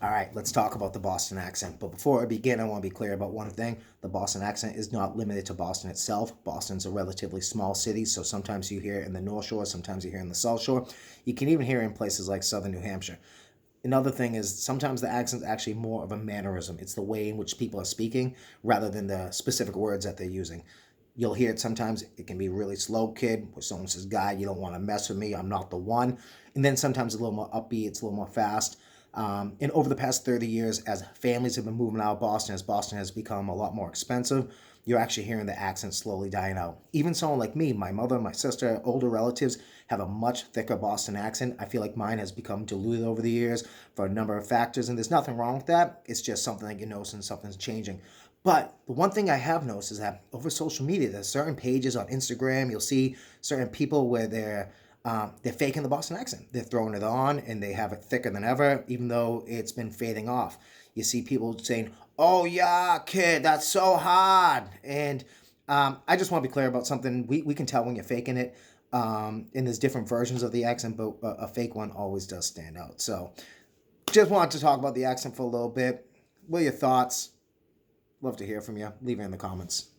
All right, let's talk about the Boston accent. But before I begin, I want to be clear about one thing. The Boston accent is not limited to Boston itself. Boston's a relatively small city, so sometimes you hear it in the North Shore, sometimes you hear it in the South Shore. You can even hear it in places like Southern New Hampshire. Another thing is sometimes the accent's actually more of a mannerism. It's the way in which people are speaking rather than the specific words that they're using. You'll hear it sometimes. It can be really slow, kid, where someone says, "Guy, you don't want to mess with me. I'm not the one." And then sometimes a little more upbeat. It's a little more fast. And over the past 30 years, as families have been moving out of Boston, as Boston has become a lot more expensive, you're actually hearing the accent slowly dying out. Even someone like me, my mother, my sister, older relatives have a much thicker Boston accent. I feel like mine has become diluted over the years for a number of factors, and there's nothing wrong with that. It's just something that you notice and something's changing. But the one thing I have noticed is that over social media, there's certain pages on Instagram, you'll see certain people where they're faking the Boston accent. They're throwing it on and they have it thicker than ever, even though it's been fading off. You see people saying, "Oh yeah, kid, that's so hard." And I just want to be clear about something. We can tell when you're faking it. And there's different versions of the accent, but a fake one always does stand out. So just wanted to talk about the accent for a little bit. What are your thoughts? Love to hear from you. Leave it in the comments.